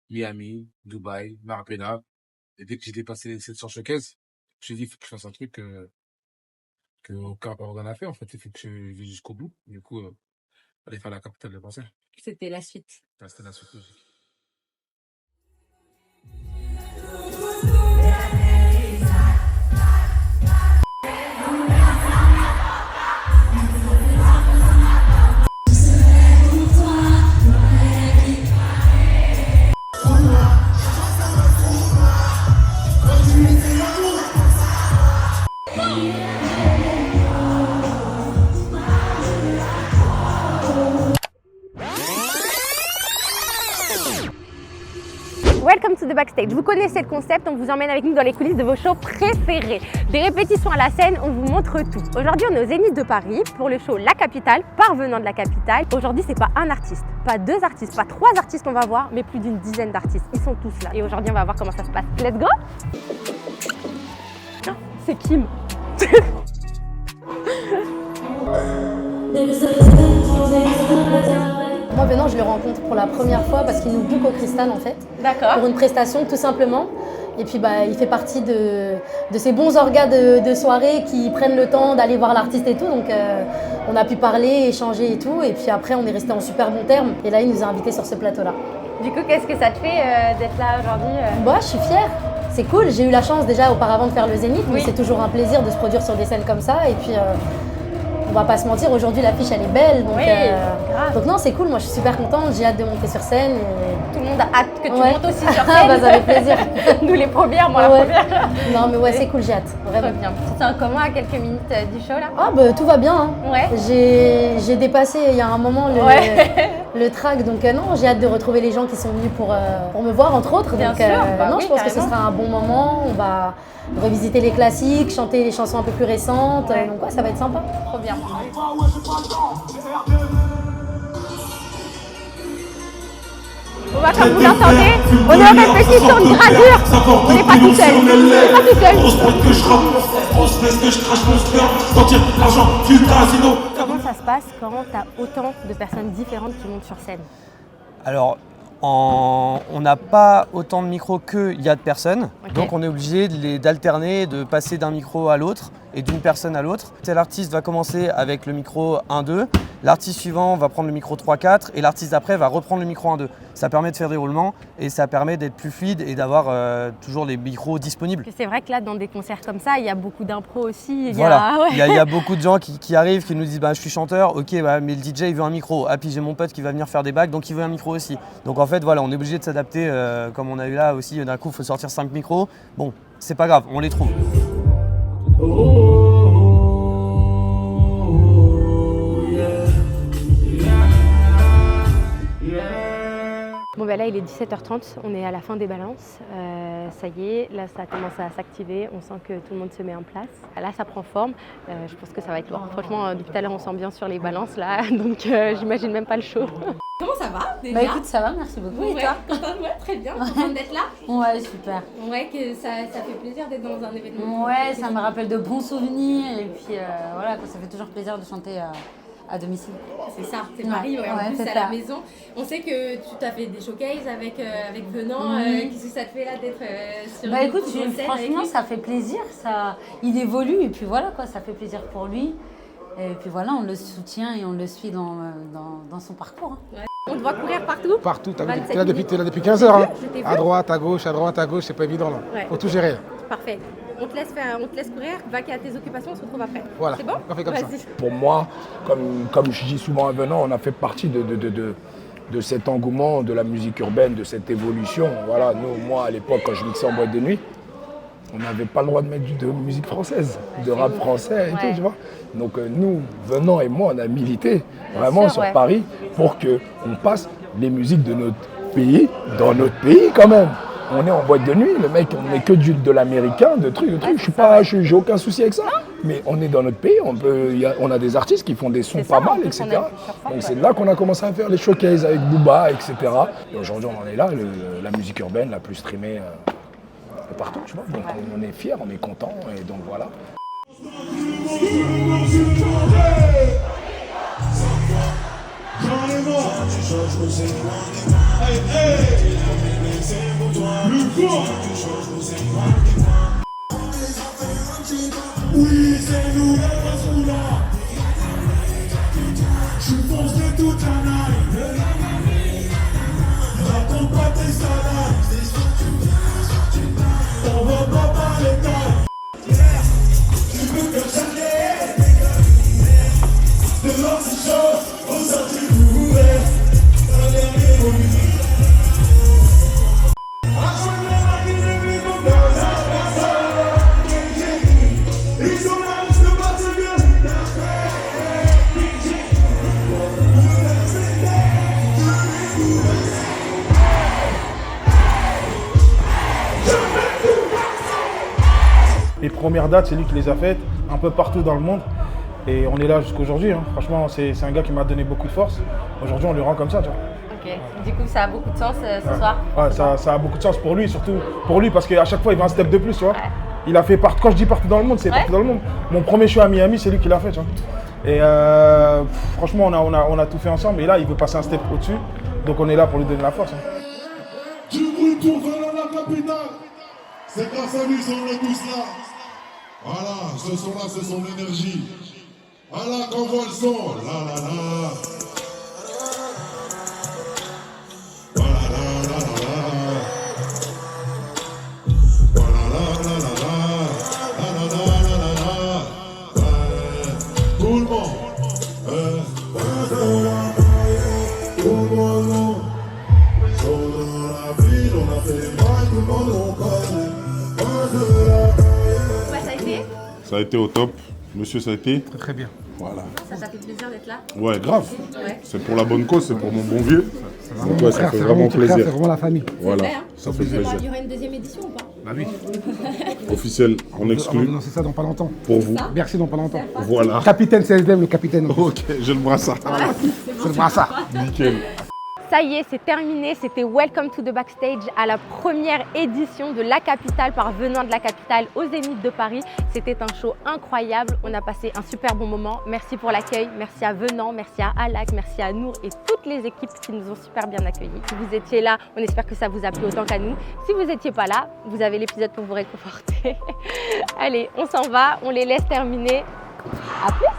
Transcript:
Miami, Dubaï, Marbella. Et dès que j'ai dépassé les 700 showcases, je me suis dit, il faut que je fasse un truc que aucun Organ a fait, en fait. Il faut que je vais jusqu'au bout. Du coup, aller faire la capitale de français. C'était la suite. C'était la suite logique. Welcome to the backstage. Vous connaissez le concept, on vous emmène avec nous dans les coulisses de vos shows préférés. Des répétitions à la scène, on vous montre tout. Aujourd'hui, on est au Zénith de Paris pour le show La Capitale, parvenant de la capitale. Aujourd'hui, c'est pas un artiste, pas deux artistes, pas trois artistes qu'on va voir, mais plus d'une dizaine d'artistes. Ils sont tous là. Et aujourd'hui, on va voir comment ça se passe. Let's go! Oh, c'est Kim. Moi, Benoît, je le rencontre pour la première fois parce qu'il nous book au Cristal, en fait. D'accord. Pour une prestation, tout simplement. Et puis, il fait partie de ces bons orgas de soirée qui prennent le temps d'aller voir l'artiste et tout. Donc, on a pu parler, échanger et tout. Et puis après, on est resté en super bons termes. Et là, il nous a invités sur ce plateau-là. Du coup, qu'est-ce que ça te fait d'être là aujourd'hui Je suis fière. C'est cool. J'ai eu la chance déjà auparavant de faire le Zénith. Oui. Mais c'est toujours un plaisir de se produire sur des scènes comme ça. Et puis... on va pas se mentir, aujourd'hui l'affiche elle est belle, donc, oui, donc non c'est cool, moi je suis super contente, j'ai hâte de monter sur scène. Et... Tout le monde a hâte que tu montes aussi sur scène. Ça fait plaisir. Nous les premières, moi la première. Non mais ouais c'est cool, j'ai hâte, vraiment. Très bien. Tu te sens comment à quelques minutes du show là? Tout va bien, hein. Ouais. J'ai dépassé il y a un moment le track, donc non j'ai hâte de retrouver les gens qui sont venus pour me voir entre autres. Bien donc, sûr, non oui, je pense carrément. que ce sera un bon moment, on va revisiter les classiques, chanter les chansons un peu plus récentes, donc ouais, ça va être sympa. Trop bien. Bon comme vous l'entendez, on est en répétition de gradure. On n'est pas tout seul. On n'est pas tout seul. Comment ça se passe quand tu as autant de personnes différentes qui montent sur scène? Alors, on n'a pas autant de micros qu'il y a de personnes, Okay. Donc on est obligé d'alterner, de passer d'un micro à l'autre et d'une personne à l'autre. Tel artiste va commencer avec le micro 1-2, l'artiste suivant va prendre le micro 3-4 et l'artiste d'après va reprendre le micro 1-2. Ça permet de faire des roulements et ça permet d'être plus fluide et d'avoir toujours les micros disponibles. C'est vrai que là, dans des concerts comme ça, il y a beaucoup d'impro aussi. Voilà, il y a beaucoup de gens qui arrivent, qui nous disent je suis chanteur, ok, mais le DJ il veut un micro. Ah puis j'ai mon pote qui va venir faire des bacs, donc il veut un micro aussi. Donc en fait voilà, on est obligé de s'adapter comme on a eu là aussi, d'un coup il faut sortir 5 micros. Bon, c'est pas grave, on les trouve. Bon là il est 17h30, on est à la fin des balances, ça y est, là ça commence à s'activer, on sent que tout le monde se met en place. Là ça prend forme, je pense que ça va être lourd. Franchement depuis tout à l'heure on sent bien sur les balances là, donc j'imagine même pas le show. Comment ça va déjà? Écoute ça va, merci beaucoup. Ouais, Et toi? contente, ouais, très bien, contente d'être là. Ouais super. Ouais, que ça fait plaisir d'être dans un événement. Ouais, ça me rappelle de bons souvenirs et puis voilà, ça fait toujours plaisir de chanter à domicile. C'est ça, c'est Paris, en plus c'est à ça. la maison. On sait que tu t'as fait des showcases avec Venant. Qu'est-ce que ça te fait là d'être sur une Écoute, grande scène avec franchement lui? ça fait plaisir, il évolue et puis voilà quoi, ça fait plaisir pour lui. Et puis voilà, on le soutient et on le suit dans son parcours. Hein. On te voit courir partout? Partout, t'es 27 là minutes. depuis 15 heures. Hein. Je t'ai vu. À droite, à gauche, c'est pas évident là. Ouais. Faut tout gérer. Parfait. On te laisse courir, va à tes occupations, on se retrouve après. Voilà, C'est bon? on fait comme ça. Vas-y. Pour moi, comme je dis souvent à Venant, on a fait partie de cet engouement de la musique urbaine, de cette évolution. Voilà, moi à l'époque, quand je mixais en boîte de nuit, on n'avait pas le droit de mettre de musique française, de rap français et tout, tu vois. Donc nous, Venant et moi, on a milité vraiment sûr, sur ouais. Paris pour qu'on passe les musiques de notre pays dans notre pays quand même. On est en boîte de nuit, le mec, on met que de l'américain, de trucs. J'ai aucun souci avec ça. Mais on est dans notre pays, on a des artistes qui font des sons pas mal, etc. Donc c'est là qu'on a commencé à faire les showcases avec Booba, etc. Et aujourd'hui, on en est là, la musique urbaine la plus streamée partout, tu vois. Donc on est fiers, on est contents, et donc voilà. Oui, c'est nous les Rassoula. Je pense de toute la night. Raconte pas tes salades. On va pas parler de tu veux que j'allais. De l'or c'est chaud, on sortit du ouvert. Les premières dates, c'est lui qui les a faites, un peu partout dans le monde. Et on est là jusqu'aujourd'hui. Hein. Franchement, c'est un gars qui m'a donné beaucoup de force. Aujourd'hui, on lui rend comme ça, tu vois. Ok, du coup ça a beaucoup de sens ce soir. Ouais, ça a beaucoup de sens pour lui, surtout pour lui, parce qu'à chaque fois, il va un step de plus, tu vois. Ouais. Il a fait partout, quand je dis partout dans le monde, c'est partout dans le monde. Mon premier show à Miami, c'est lui qui l'a fait, tu vois. Et franchement, on a tout fait ensemble. Et là, il veut passer un step au-dessus. Donc on est là pour lui donner la force. Hein. Du bruit pour venir la capitale. C'est grâce à lui qu'on est tous là. Voilà, ce son-là, c'est son énergie. Voilà, qu'on voit le son. La la la. Voilà, la la la la. Voilà, la la la la. La la la la la. Tout le monde. Tout le monde. Dans la ville, on a fait mal, tout le monde on connaît. Ça a été? Ça a été au top. Monsieur, ça a été Très bien. Voilà. Ça t'a fait plaisir d'être là? Ouais, grave. Ouais. C'est pour la bonne cause, c'est pour mon bon vieux. Donc ouais, ça fait vraiment plaisir. C'est vraiment la famille. Voilà, vrai, hein. ça fait plaisir. Il y aura une deuxième édition ou pas? Bah oui. Officiel, en On va exclu, lancer ça dans pas longtemps. pour vous. Merci dans pas longtemps. Voilà. Capitaine CSDM, le capitaine. Ok, j'ai le brassard. C'est le brassard. Nickel. Ça y est, c'est terminé. C'était Welcome to the Backstage à la première édition de La Capitale par Venant de la Capitale au Zénith de Paris. C'était un show incroyable. On a passé un super bon moment. Merci pour l'accueil. Merci à Venant, merci à Alak, merci à Nour et toutes les équipes qui nous ont super bien accueillis. Si vous étiez là, on espère que ça vous a plu autant qu'à nous. Si vous n'étiez pas là, vous avez l'épisode pour vous réconforter. Allez, on s'en va. On les laisse terminer. À plus!